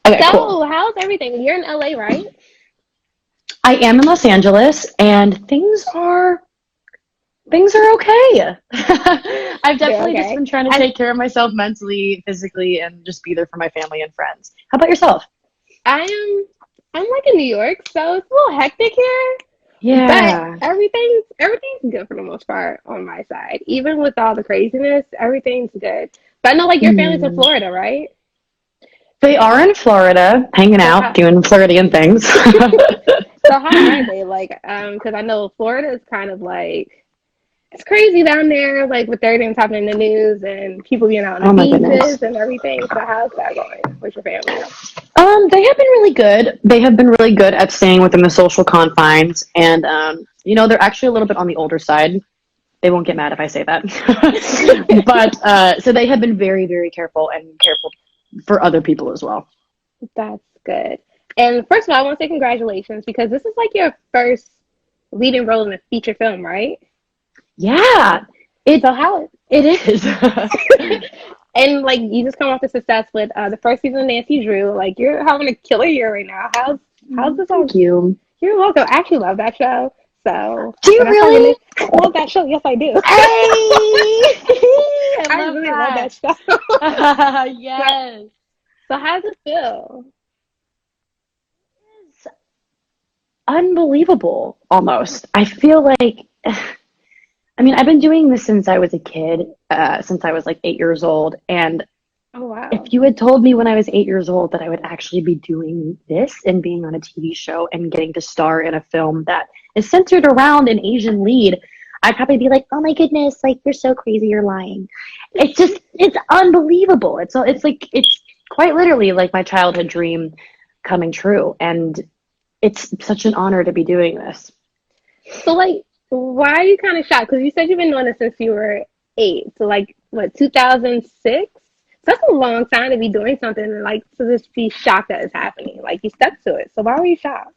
Okay, cool. So, how's everything? You're in LA, right? I am in Los Angeles, and things are okay. I've They're definitely just okay. been trying to I take care of myself mentally, physically, and just be there for my family and friends. How about yourself? I am I'm like in New York, so it's a little hectic here, but Yeah. everything's good for the most part on my side. Even with all the craziness, everything's good. But I know like your family's in Hmm. Florida, right? They are in Florida, hanging So out, how doing Floridian things. so how are they? Like, because I know Florida is kind of like it's crazy down there, like with everything that's happening in the news and people being out on the Oh my goodness. beaches and everything. So how's that going with your family? They have been really good. They have been really good at staying within the social confines, and they're actually a little bit on the older side. They won't get mad if I say that. But so they have been very, very careful and careful for other people as well. That's good. And first of all, I want to say congratulations because this is like your first leading role in a feature film, right? Yeah, it So how it is. and like you just come off the success with the first season of Nacy Drew. Like you're having a killer year right now. How's this all? Thank you. You're welcome. I actually love that show. So Do you and that's how really? I love that show. Yes, I do. Hey, I I love really love that. that show. so, Yes. so how does it feel? It's unbelievable almost. I feel like I mean, I've been doing this since I was a kid, since I was like 8 years old. And Oh wow. if you had told me when I was 8 years old that I would actually be doing this and being on a TV show and getting to star in a film that is centered around an Asian lead, I'd probably be like, "Oh my goodness, like you're so crazy, you're lying." It's unbelievable. It's quite literally like my childhood dream coming true, and it's such an honor to be doing this. So like, why are you kind of shocked? Because you said you've been doing it since you were 8. So like, what, 2006? That's a long time to be doing something and like to just be shocked that it's happening. Like you stuck to it. So why were you shocked?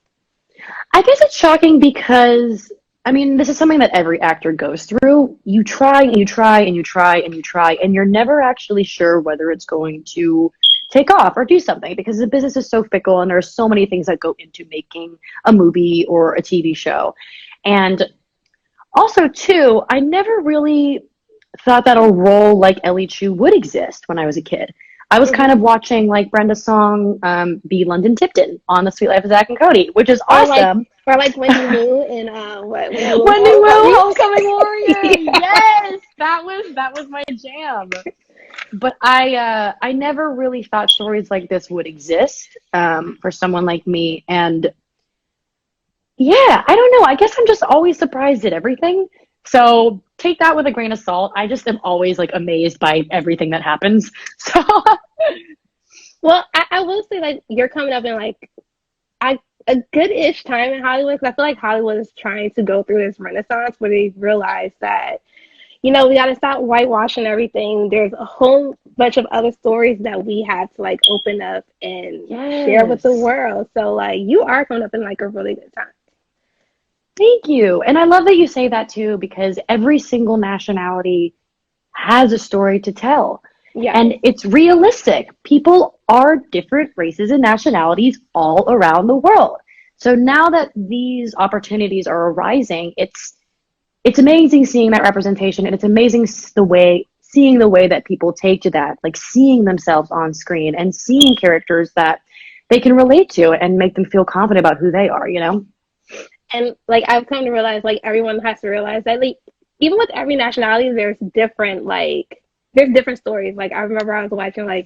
I guess it's shocking because I mean, this is something that every actor goes through. You try and you try and you try and you try, and you're never actually sure whether it's going to take off or do something because the business is so fickle and there's so many things that go into making a movie or a TV show. And also, too, I never really thought that a role like Ellie Chu would exist when I was a kid. I was kind Hmm. of watching like Brenda Song be London Tipton on The Sweet Life of Zach and Cody, which is Or like, awesome. or like Wendy Wu in what Wendy Wu Wendy Wu, Homecoming? Homecoming Warrior. Yeah. Yes, that was my jam. But I never really thought stories like this would exist for someone like me. And yeah, I don't know. I guess I'm just always surprised at everything. So take that with a grain of salt. I just am always like amazed by everything that happens. So Well, I will say like you're coming up in like I a good-ish time in Hollywood because I feel like Hollywood is trying to go through this renaissance where they realize that we got to stop whitewashing everything. There's a whole bunch of other stories that we have to like open up and share with the yes. world. So like you are coming up in like a really good time. Thank you. And I love that you say that too, because every single nationality has a story to tell. And Yes. it's realistic. People are different races and nationalities all around the world. So now that these opportunities are arising, it's amazing seeing that representation, and it's amazing seeing the way that people take to that, like seeing themselves on screen and seeing characters that they can relate to and make them feel confident about who they are, you know? And like I've come to realize like everyone has to realize that like even with every nationality there's different stories. Like I remember I was watching like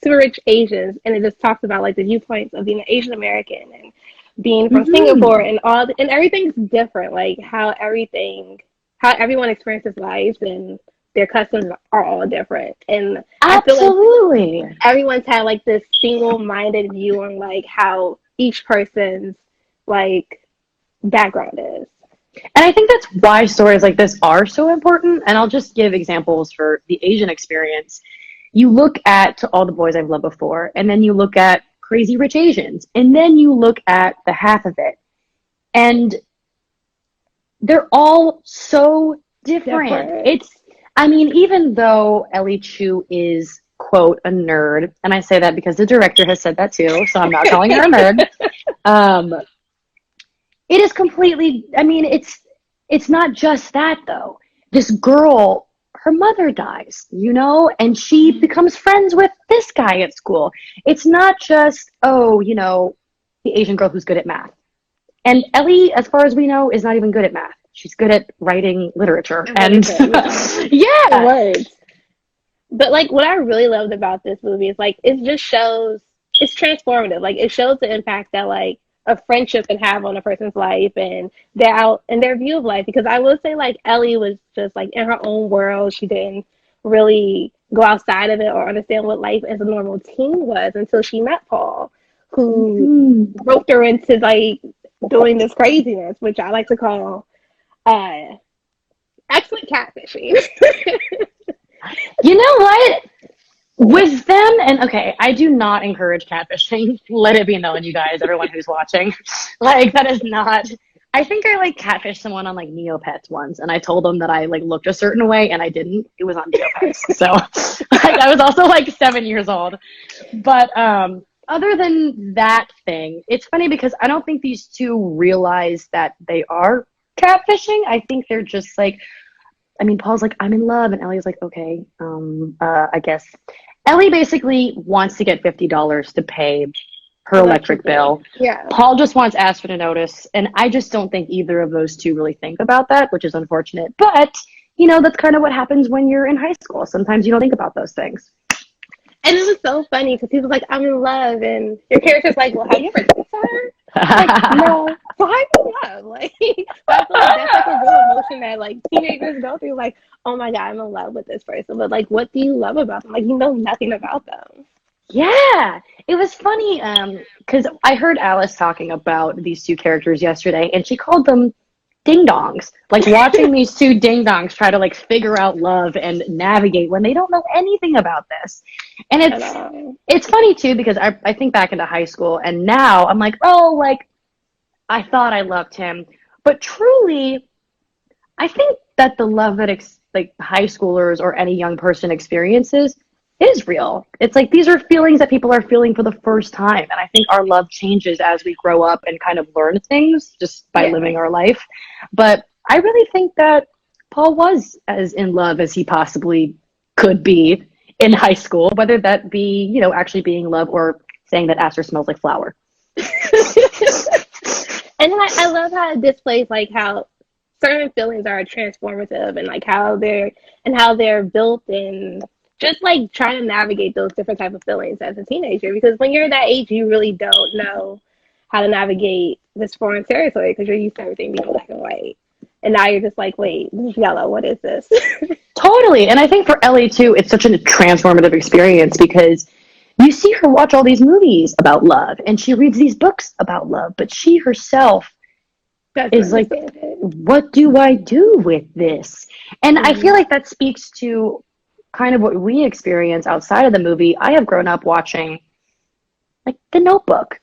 Super Rich Asians and it just talks about like the viewpoints of being an Asian American and being from Singapore Hmm. and and everything's different. Like how everyone experiences life and their customs are all different. And I feel like Absolutely. everyone's had like this single minded view on like how each person's like background is. And I think that's why stories like this are so important. And I'll just give examples for the Asian experience. You look at To All the Boys I've Loved Before, and then you look at Crazy Rich Asians, and then you look at the half of it. And they're all so different. Different. I mean, even though Ellie Chu is quote, a nerd. And I say that because the director has said that too, so I'm not calling her a nerd. It is completely, I mean, it's not just that though. This girl, her mother dies, you know, and she becomes friends with this guy at school. It's not just, oh, you know, the Asian girl who's good at math. And Ellie, as far as we know, is not even good at math. She's good at writing literature. And yeah. Words. But like what I really loved about this movie is like it just shows it's transformative. Like it shows the impact that like a friendship can have on a person's life and their view of life. Because I will say like Ellie was just like in her own world. She didn't really go outside of it or understand what life as a normal teen was until she met Paul, who roped her into like doing this craziness, which I like to call excellent catfishing. You know what? With them, and okay, I do not encourage catfishing. Let it be known, you guys, everyone who's watching. Like, that is not. I think I like catfished someone on like Neopets once, and I told them that I like looked a certain way, and I didn't. It was on Neopets, so like I was also like 7 years old. But other than that thing, it's funny because I don't think these two realize that they are catfishing. I think they're just like. I mean, Paul's like, I'm in love, and Ellie's like, okay, I guess. Ellie basically wants to get $50 to pay her electric bill. Yeah. Paul just wants Aspen to notice, and I just don't think either of those two really think about that, which is unfortunate. But, you know, that's kind of what happens when you're in high school. Sometimes you don't think about those things. And it was so funny because he was like, I'm in love, and your character's like, well, have you ever dated her? Like, no. So how you in love? Like, I feel like that's like a real emotion that like teenagers go through. Like, oh my God, I'm in love with this person. But like, what do you love about them? Like, you know nothing about them. Yeah, it was funny because I heard Alice talking about these two characters yesterday, and she called them ding-dongs. Like, watching these two ding-dongs try to, like, figure out love and navigate when they don't know anything about this. And it's funny, too, because I think back into high school, and now I'm like, oh, like, I thought I loved him. But truly, I think that the love that, like, high schoolers or any young person experiences is real. It's like these are feelings that people are feeling for the first time. And I think our love changes as we grow up and kind of learn things just by living our life. But I really think that Paul was as in love as he possibly could be in high school, whether that be, you know, actually being in love or saying that Aster smells like flour. And I love how it displays like how certain feelings are transformative and like how they're built in just like trying to navigate those different type of feelings as a teenager, because when you're that age you really don't know how to navigate this foreign territory because you're used to everything being black and white, and now you're just like, wait, this is yellow, what is this? Totally. And I think for Ellie too, it's such a transformative experience because you see her watch all these movies about love and she reads these books about love, but she herself is like, what do I do with this? And I feel like that speaks to kind of what we experience outside of the movie. I have grown up watching like The Notebook.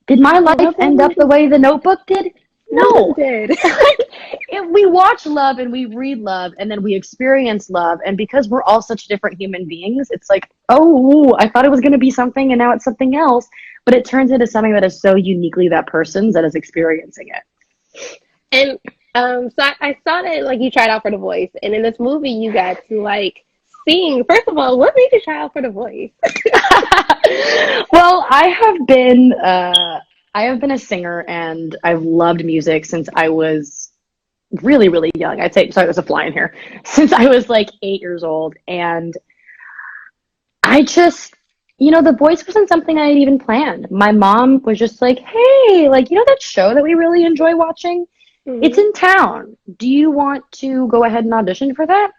Did my life end up the way The Notebook did? No. It did. We watch love and we read love and then we experience love, and because we're all such different human beings, it's like, oh, I thought it was going to be something and now it's something else, but it turns into something that is so uniquely that person's that is experiencing it. And so I saw that like you tried out for The Voice, and in this movie you got to like sing. First of all, what made you try out for The Voice? Well, I have been a singer and I've loved music since I was really, really young. I'd say, sorry, there's a fly in here. Since I was like 8 years old. And I just, you know, The Voice wasn't something I had even planned. My mom was just like, hey, like, you know that show that we really enjoy watching? Mm-hmm. It's in town. Do you want to go ahead and audition for that?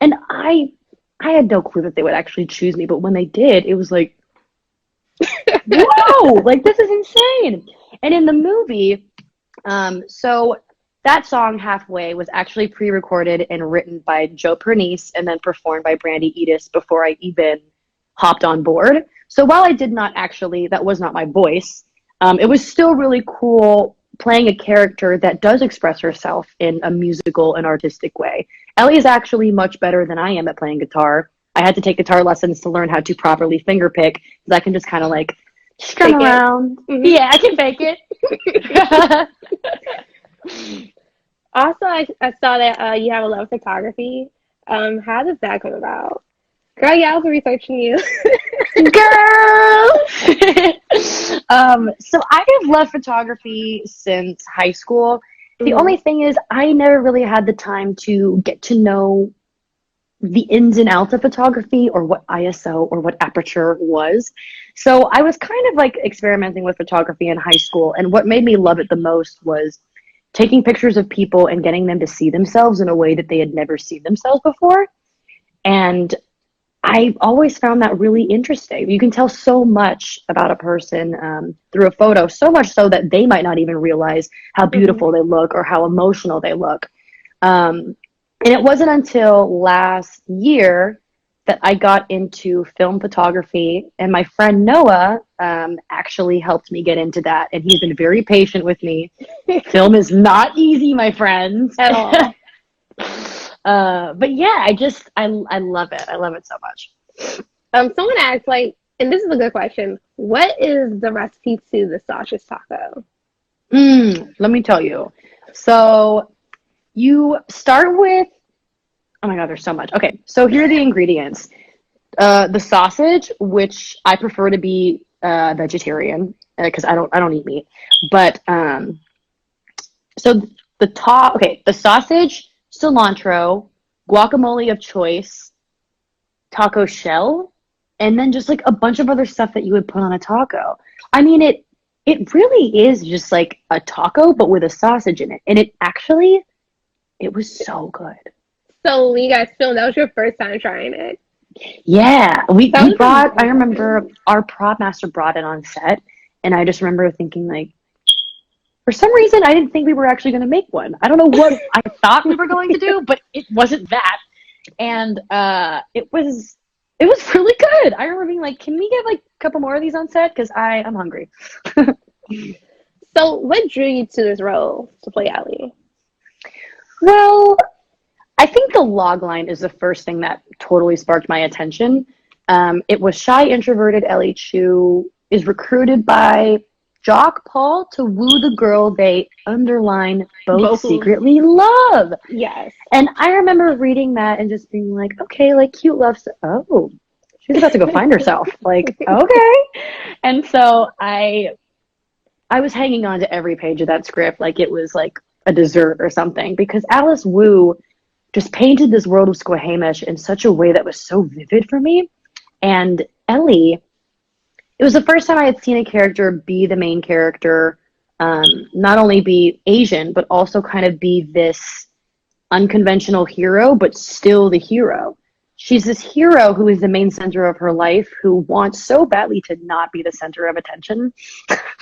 And I had no clue that they would actually choose me. But when they did, it was like, whoa, like this is insane. And in the movie, so that song Halfway was actually pre-recorded and written by Joe Pernice and then performed by Brandy Edis before I even hopped on board. So while I did not actually, that was not my voice, it was still really cool playing a character that does express herself in a musical and artistic way. Ellie is actually much better than I am at playing guitar. I had to take guitar lessons to learn how to properly finger pick, because I can just kind of like strum Fake it. around. Mm-hmm. Yeah, I can fake it. Also, I saw that you have a love of photography. How does that come about? Girl, yeah, I was researching you. Girl! So I have loved photography since high school. The Mm-hmm. only thing is, I never really had the time to get to know the ins and outs of photography, or what ISO or what aperture was. So I was kind of like experimenting with photography in high school. And what made me love it the most was taking pictures of people and getting them to see themselves in a way that they had never seen themselves before. And I always found that really interesting. You can tell so much about a person through a photo, so much so that they might not even realize how Mm-hmm. beautiful they look or how emotional they look. And it wasn't until last year that I got into film photography, and my friend Noah actually helped me get into that, and he's been very patient with me. Film is not easy, my friends. At all. But yeah, I love it. I love it so much. Someone asked, like, and this is a good question. What is the recipe to the sausage taco? Let me tell you. So you start with, oh my God, there's so much. Okay, so here are the ingredients. The sausage, which I prefer to be vegetarian, because I don't eat meat. But so the sausage, cilantro, guacamole of choice, taco shell, and then just like a bunch of other stuff that you would put on a taco. I mean, it really is just like a taco, but with a sausage in it. And it was so good. So when you guys filmed, that was your first time trying it. Yeah, That we was brought, I amazing. remember our prop master brought it on set, and I just remember thinking, like, for some reason, I didn't think we were actually going to make one. I don't know what I thought we were going to do, but it wasn't that. And it was really good. I remember being like, can we get like a couple more of these on set? Because I'm hungry. So what drew you to this role to play Ellie? Well, I think the log line is the first thing that totally sparked my attention. It was shy, introverted Ellie Chu is recruited by Jock Paul to woo the girl they underline both Both of secretly love. yes. And I remember reading that and just being like, okay, like cute love. Oh, she's about to go find herself. Like, okay. And so I was hanging on to every page of that script like it was like a dessert or something, because Alice Wu just painted this world of Squamish in such a way that was so vivid for me. And Ellie, it was the first time I had seen a character be the main character, not only be Asian, but also kind of be this unconventional hero, but still the hero. She's this hero who is the main center of her life, who wants so badly to not be the center of attention.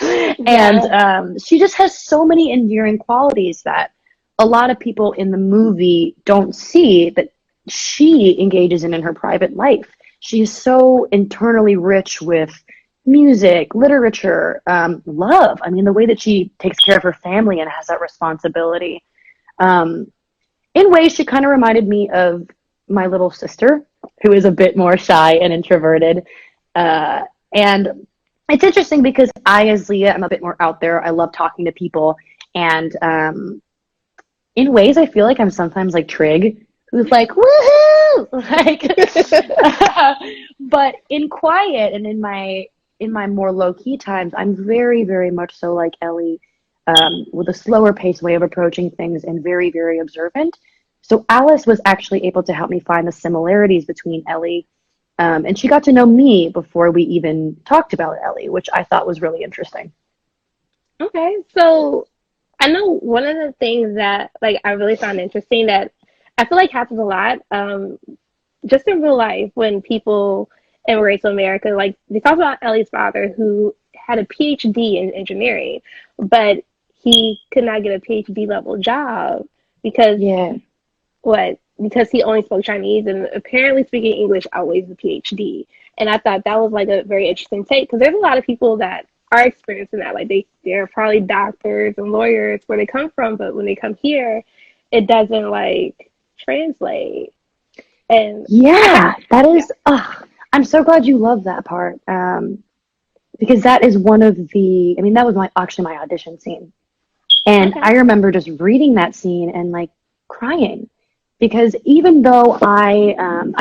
And Yeah. she just has so many endearing qualities that a lot of people in the movie don't see, that she engages in her private life. She is so internally rich with music, literature, love. I mean, the way that she takes care of her family and has that responsibility. Um, in ways, she kind of reminded me of my little sister, who is a bit more shy and introverted. And it's interesting because I, as Leah, am a bit more out there. I love talking to people. And in ways, I feel like I'm sometimes like Trig, who's like, woohoo! Like, but in quiet and in my more low key times, I'm very, very much so like Ellie, with a slower paced way of approaching things and very, very observant. So Alice was actually able to help me find the similarities between Ellie, and she got to know me before we even talked about Ellie, which I thought was really interesting. Okay. So I know one of the things that like I really found interesting that I feel like happens a lot, just in real life when people immigrate to America, like they talk about Ellie's father who had a PhD in engineering, but he could not get a PhD level job because Yeah. what? Because he only spoke Chinese and apparently speaking English outweighs the PhD. And I thought that was like a very interesting take because there's a lot of people that are experiencing that. Like they're probably doctors and lawyers where they come from, but when they come here, it doesn't like translate. And Yeah, that yeah. is, I'm so glad you love that part. Because that is one of the, I mean, that was actually my audition scene. And Okay. I remember just reading that scene and like crying because even though I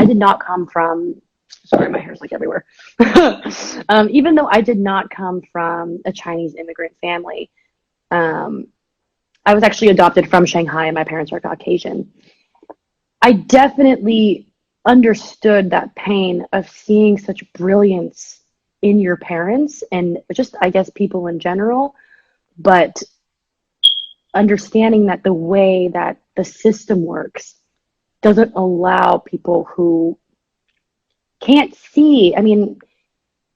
did not come from, sorry, my hair's like everywhere. Even though I did not come from a Chinese immigrant family, um, I was actually adopted from Shanghai and my parents are Caucasian. I definitely understood that pain of seeing such brilliance in your parents and just, I guess, people in general, but understanding that the way that the system works doesn't allow people who can't see, I mean,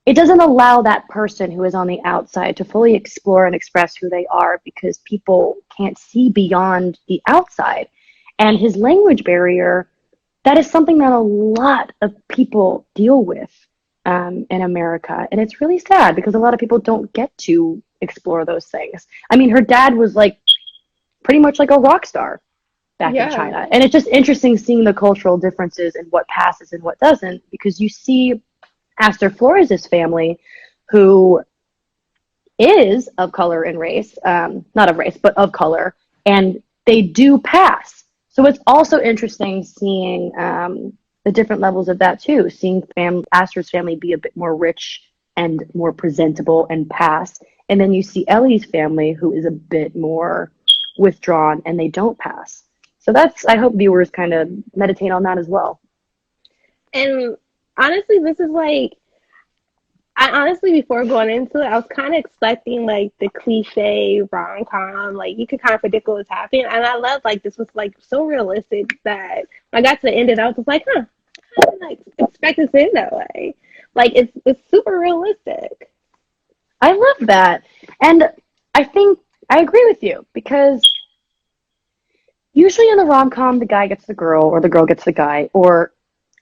it doesn't allow that person who is on the outside to fully explore and express who they are because people can't see beyond the outside. And his language barrier, that is something that a lot of people deal with in America. And it's really sad because a lot of people don't get to explore those things. I mean, her dad was like pretty much like a rock star back in Yeah. China. And it's just interesting seeing the cultural differences and what passes and what doesn't, because you see Astor Flores' family, who is of color and race, not of race, but of color, and they do pass. So it's also interesting seeing the different levels of that too, seeing Astor's family be a bit more rich and more presentable and pass. And then you see Ellie's family, who is a bit more withdrawn and they don't pass. So that's, I hope viewers kind of meditate on that as well. And honestly, this is like, I honestly, before going into it, I was kind of expecting like the cliche rom com, like you could kind of predict what was happening. And I love like this was like so realistic that when I got to the end of it, I was just like, huh, I didn't like expect it to end that way. Like it's super realistic. I love that. And I think I agree with you because usually in the rom com, the guy gets the girl, or the girl gets the guy, or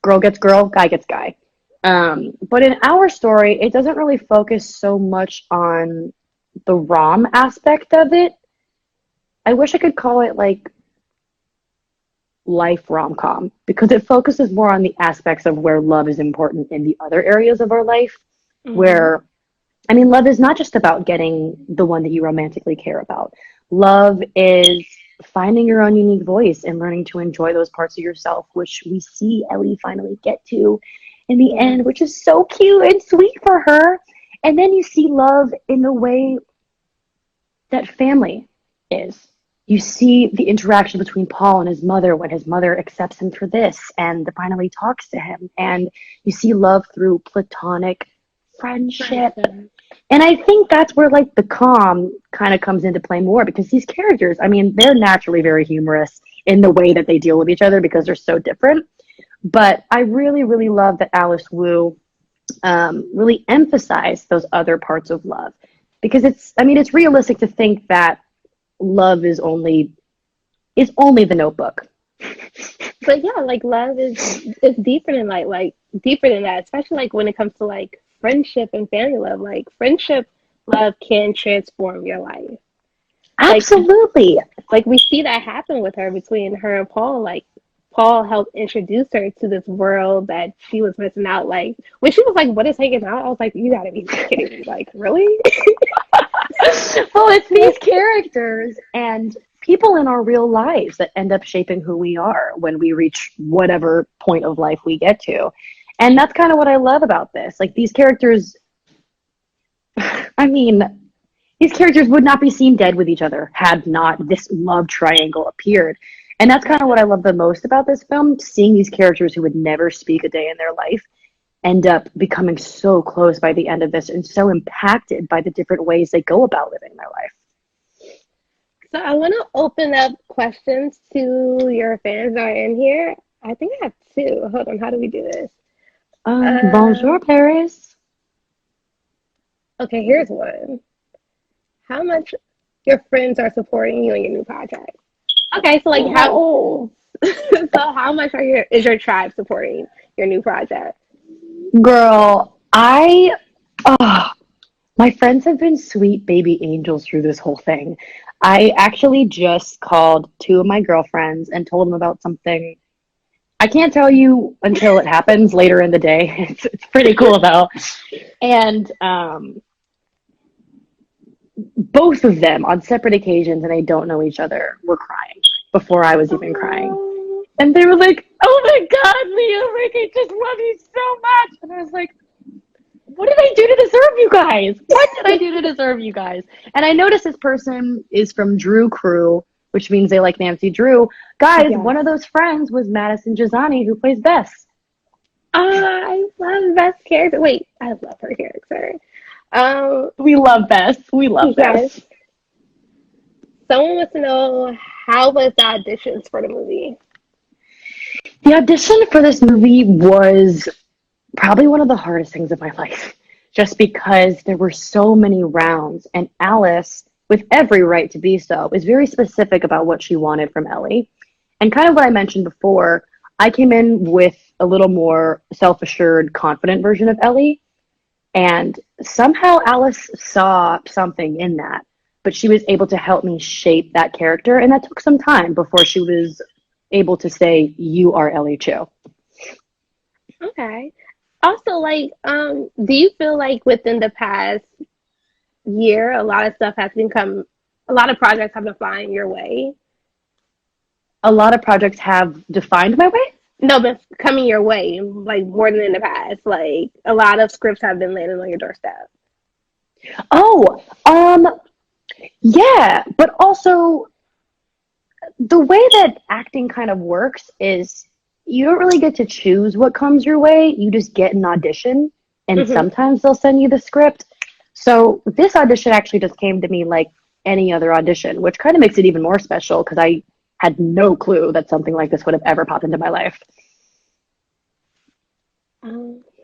girl gets girl, guy gets guy. But in our story, it doesn't really focus so much on the rom aspect of it. I wish I could call it like life rom com because it focuses more on the aspects of where love is important in the other areas of our life. Mm-hmm. Where, I mean, love is not just about getting the one that you romantically care about. Love is finding your own unique voice and learning to enjoy those parts of yourself, which we see Ellie finally get to in the Yeah. end, which is so cute and sweet for her. And then you see love in the way that family is. You see the interaction between Paul and his mother when his mother accepts him for this and finally talks to him. And you see love through platonic friendship. Friendship. And I think that's where like the calm kind of comes into play more because these characters, I mean, they're naturally very humorous in the way that they deal with each other because they're so different. But I really, really love that Alice Wu really emphasized those other parts of love because it's, I mean, it's realistic to think that love is only the Notebook. But yeah, like love is deeper than like deeper than that, especially like when it comes to like friendship and family love. Like friendship love can transform your life. Like Absolutely. like we see that happen with her between her and Paul. Like Paul helped introduce her to this world that she was missing out. Like when she was like, "What is hanging out?" I was like, "You gotta be kidding me!" Like really? Well, it's these characters and people in our real lives that end up shaping who we are when we reach whatever point of life we get to. And that's kind of what I love about this. Like these characters, I mean, these characters would not be seen dead with each other had not this love triangle appeared. And that's kind of what I love the most about this film, seeing these characters who would never speak a day in their life end up becoming so close by the end of this and so impacted by the different ways they go about living their life. So I want to open up questions to your fans that are in here. I think I have two. Hold on, how do we do this? Bonjour, Um, Paris. okay, here's one. How much your friends are supporting you in your new project? Okay, so like how Oh, so how much is your tribe supporting your new project? girl, oh, my friends have been sweet baby angels through this whole thing. I actually just called two of my girlfriends and told them about something. I can't tell you until it happens later in the day. It's pretty cool though. And both of them on separate occasions, and they don't know each other, were crying before I was even crying. Oh, And they were like, "Oh my God, Leah, like I just love you so much." And I was like, "What did I do to deserve you guys? What did I do to deserve you guys?" And I noticed this person is from Drew Crew, which means they like Nacy Drew. Guys, yes. one of those friends was Madison Jazani, who plays Bess. I love Beth's character. Wait, I love her character. We love Bess. We love yes. Bess. Someone wants to know, how was the auditions for the movie? The audition for this movie was probably one of the hardest things of my life, just because there were so many rounds, and Alice, with every right to be so, is very specific about what she wanted from Ellie. And kind of what I mentioned before, I came in with a little more self-assured, confident version of Ellie, and somehow Alice saw something in that, but she was able to help me shape that character, and that took some time before she was able to say, "You are Ellie Chu." Okay. Also, like, do you feel like within the past year, a lot of stuff has become, a lot of projects have been flying your way? A lot of projects have defined my way. No, but coming your way, like more than in the past. Like, a lot of scripts have been landing on your doorstep. Oh, yeah, but also the way that acting kind of works is you don't really get to choose what comes your way. You just get an audition, and Hmm. sometimes they'll send you the script. So this audition actually just came to me like any other audition, which kind of makes it even more special because I had no clue that something like this would have ever popped into my life.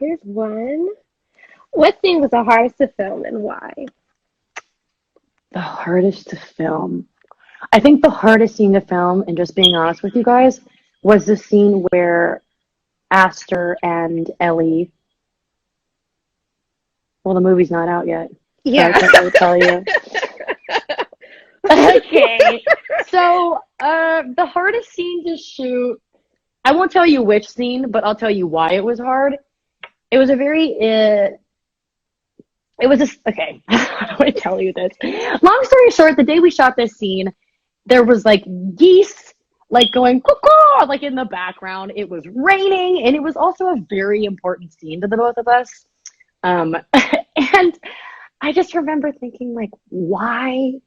Here's one. What scene was the hardest to film and why? The hardest to film. I think the hardest scene to film, and just being honest with you guys, was the scene where Aster and Ellie. Well, the movie's not out yet, so I Yeah. can't really tell you. Okay, so the hardest scene to shoot. I won't tell you which scene, but I'll tell you why it was hard. It was a very. It was a. Okay, how do I tell you this? Long story short, the day we shot this scene, there was like geese like going cuckoo like in the background. It was raining, and it was also a very important scene to the both of us. And I just remember thinking like, why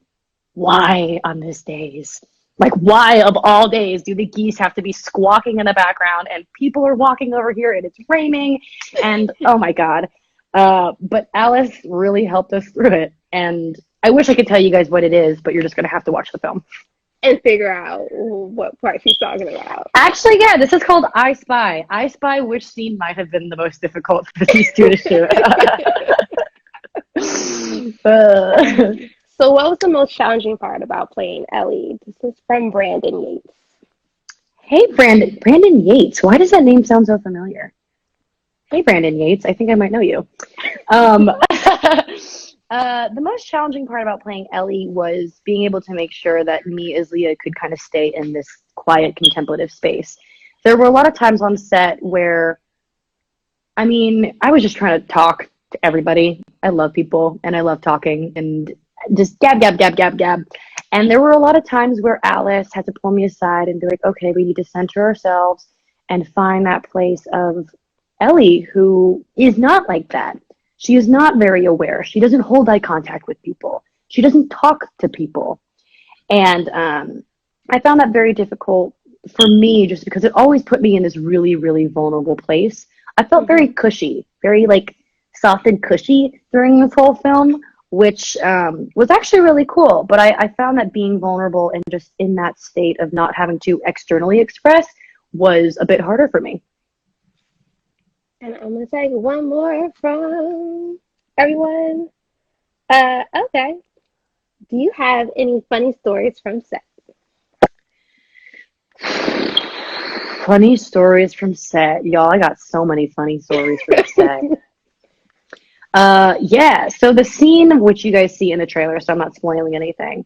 on this days? Like, why of all days do the geese have to be squawking in the background and people are walking over here and it's raining? And oh my God. But Alice really helped us through it. And I wish I could tell you guys what it is, but you're just going to have to watch the film. And figure out what part she's talking about. Actually, yeah, this is called I Spy. I Spy which scene might have been the most difficult for these two to shoot. So, what was the most challenging part about playing Ellie? This is from Brandon Yates. Hey, Brandon Yates. Why does that name sound so familiar? Hey, Brandon Yates. I think I might know you. The most challenging part about playing Ellie was being able to make sure that me as Leah could kind of stay in this quiet, contemplative space. There were a lot of times on set where, I mean, I was just trying to talk to everybody. I love people and I love talking and just gab, gab, gab, gab, gab. And there were a lot of times where Alice had to pull me aside and be like, okay, we need to center ourselves and find that place of Ellie, who is not like that. She is not very aware. She doesn't hold eye contact with people. She doesn't talk to people. And I found that very difficult for me just because it always put me in this really, really vulnerable place. I felt very cushy, very like soft and cushy during this whole film, which was actually really cool. But I found that being vulnerable and just in that state of not having to externally express was a bit harder for me. And I'm going to take one more from everyone. Okay. Do you have any funny stories from set? Funny stories from set. Y'all, I got so many funny stories from set. Yeah, so the scene which you guys see in the trailer, so I'm not spoiling anything,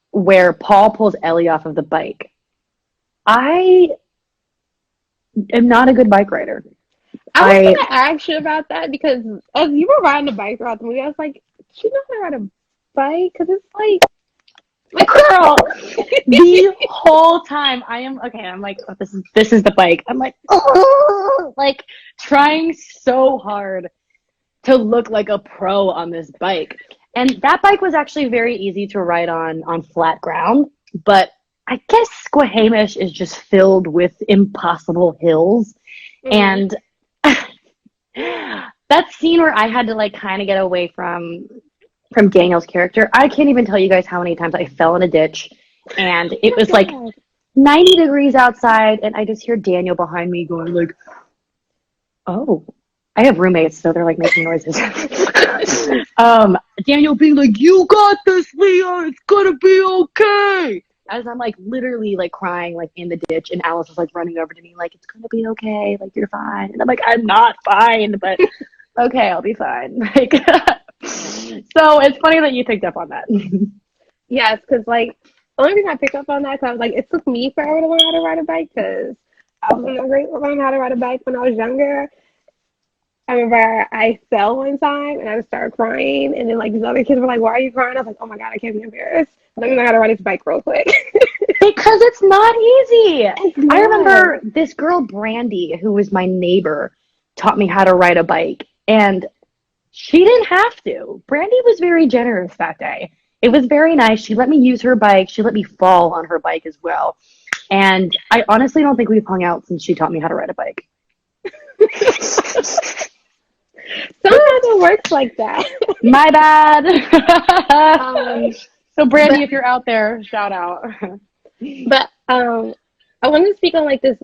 where Paul pulls Ellie off of the bike. I am not a good bike rider. I was I gonna ask you about that because as you were riding the bike throughout the movie, I was like, she knows how to ride a bike because it's like girl, the whole time I am okay. I'm like, oh, this is the bike. I'm like, oh, like trying so hard to look like a pro on this bike. And that bike was actually very easy to ride on flat ground, but I guess Squamish is just filled with impossible hills. mm-hmm. And that scene where I had to like kind of get away from Daniel's character, I can't even tell you guys how many times I fell in a ditch and it was like God. 90 degrees outside and I just hear Daniel behind me going like, oh, I have roommates, so they're like making noises. Daniel being like, "You got this, Leah. It's gonna be okay." As I'm like literally like crying like in the ditch, and Alice is like running over to me like, "It's gonna be okay. Like you're fine." And I'm like, "I'm not fine, but okay, I'll be fine." Like, so it's funny that you picked up on that. Yes, because like the only reason I picked up on that because I was like, it took me forever to learn how to ride a bike because I wasn't great at learning how to ride a bike when I was younger. I remember I fell one time and I just started crying, and then like these other kids were like, "Why are you crying?" I was like, "Oh my God, I can't be embarrassed. Let me learn how to ride this bike real quick." Because it's not easy. It's I not. remember this girl, Brandy, who was my neighbor, taught me how to ride a bike. And she didn't have to. Brandy was very generous that day. It was very nice. She let me use her bike. She let me fall on her bike as well. And I honestly don't think we've hung out since she taught me how to ride a bike. Sometimes it works like that. My bad. um, So, Brandy, but if you're out there, shout out. but I wanted to speak on like this.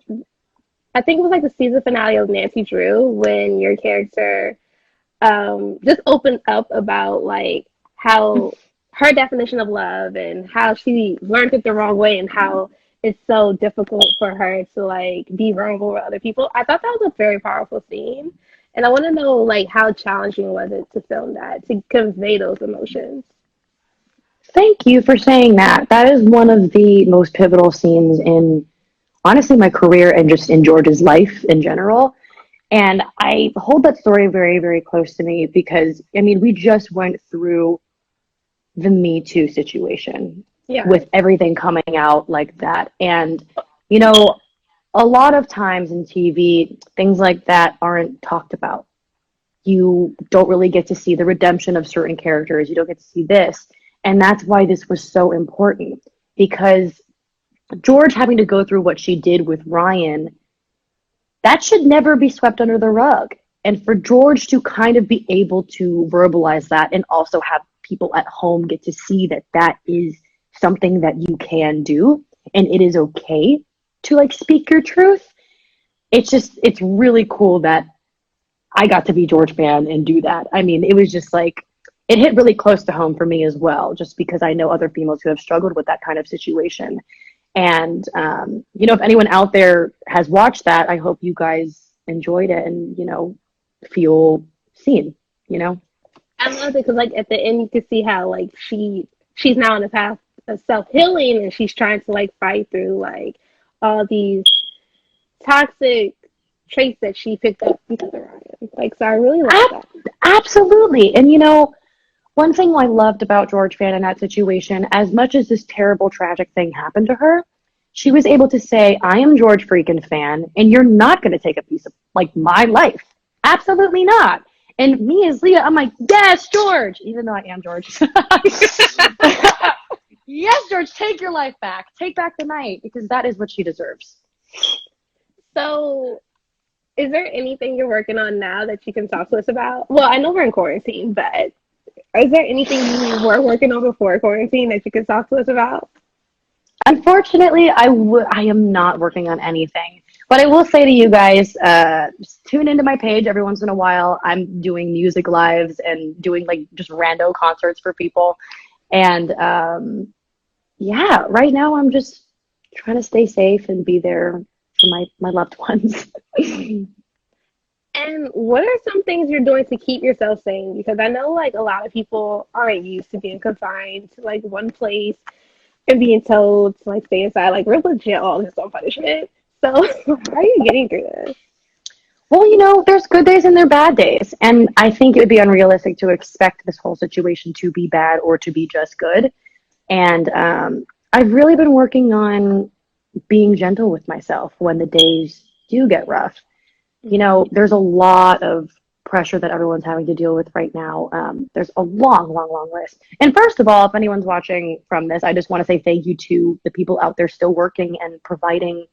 I think it was like the season finale of Nacy Drew when your character just opened up about like how her definition of love and how she learned it the wrong way and how it's so difficult for her to like be vulnerable with other people. I thought that was a very powerful scene. And I want to know like how challenging was it to film that, to convey those emotions. Thank you for saying that. That is one of the most pivotal scenes in honestly my career and just in George's life in general. And I hold that story very, very close to me because, I mean, we just went through the Me Too situation Yeah. with everything coming out like that. And, you know, a lot of times in TV, things like that aren't talked about. You don't really get to see the redemption of certain characters. You don't get to see this. And that's why this was so important because George having to go through what she did with Ryan, that should never be swept under the rug. And for George to kind of be able to verbalize that and also have people at home get to see that that is something that you can do and it is okay to like speak your truth. It's really cool that I got to be George fan and do that. I mean, it was just like, it hit really close to home for me as well, just because I know other females who have struggled with that kind of situation. And, if anyone out there has watched that, I hope you guys enjoyed it and, feel seen, you know? I love it because like at the end you can see how like she's now on the path of self healing and she's trying to like fight through like all these toxic traits that she picked up because of Ryan. Like so I really like that. Absolutely. And, one thing I loved about George Fan in that situation, as much as this terrible, tragic thing happened to her, she was able to say, I am George freaking Fan, and you're not going to take a piece of, like, my life. Absolutely not. And me as Leah, I'm like, yes, George, even though I am George. Yes, George, take your life back. Take back the night, because that is what she deserves. So is there anything you're working on now that you can talk to us about? Well, I know we're in quarantine, but is there anything you were working on before quarantine that you can talk to us about? Unfortunately, I am not working on anything. But I will say to you guys, just tune into my page every once in a while. I'm doing music lives and doing like just rando concerts for people. And yeah, right now I'm just trying to stay safe and be there for my loved ones. And what are some things you're doing to keep yourself sane? Because I know like a lot of people aren't used to being confined to like one place and being told to like stay inside. Like we're legit all this on punishment. So how are you getting through this? Well, there's good days and there are bad days. And I think it would be unrealistic to expect this whole situation to be bad or to be just good. And I've really been working on being gentle with myself when the days do get rough. There's a lot of pressure that everyone's having to deal with right now. There's a long, long, long list. And first of all, if anyone's watching from this, I just want to say thank you to the people out there still working and providing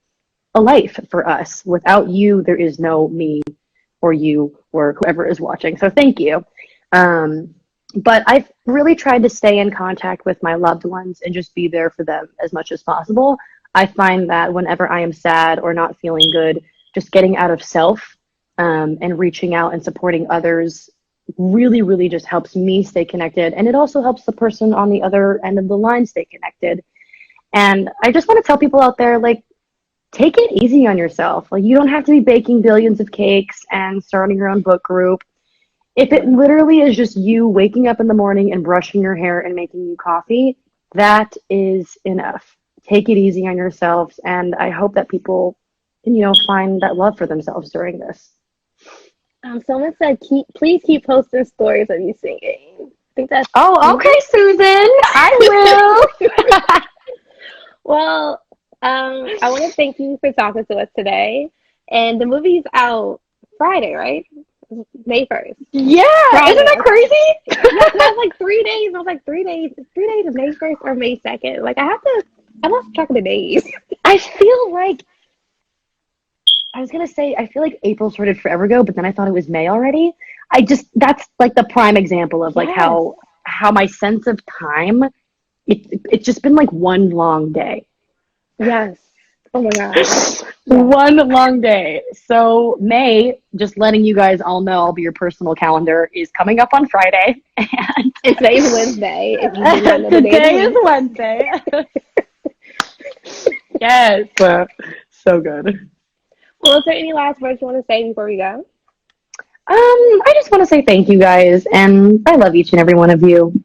a life for us. Without you, there is no me or you or whoever is watching. So thank you. But I've really tried to stay in contact with my loved ones and just be there for them as much as possible. I find that whenever I am sad or not feeling good, just getting out of self and reaching out and supporting others really, really just helps me stay connected. And it also helps the person on the other end of the line stay connected. And I just want to tell people out there, like, take it easy on yourself. Like, you don't have to be baking billions of cakes and starting your own book group. If it literally is just you waking up in the morning and brushing your hair and making you coffee, that is enough. Take it easy on yourselves. And I hope that people, find that love for themselves during this. Someone said, please keep posting stories of you singing. I think that's... Oh, okay, Susan. I will. Well, I want to thank you for talking to us today. And the movie's out Friday, right? May 1st. Yeah, Friday. Isn't that crazy? Yeah, that was like 3 days. I was like 3 days. 3 days of May 1st or May 2nd. Like, I lost track of the days. I feel like April started forever ago, but then I thought it was May already. That's like the prime example of like how my sense of time, it's just been like one long day. Yes. Oh my gosh. One long day. So May, just letting you guys all know, I'll be your personal calendar, is coming up on Friday. And today's Wednesday. Today is Wednesday. Yes. So good. Well, is there any last words you want to say before we go? I just want to say thank you guys, and I love each and every one of you.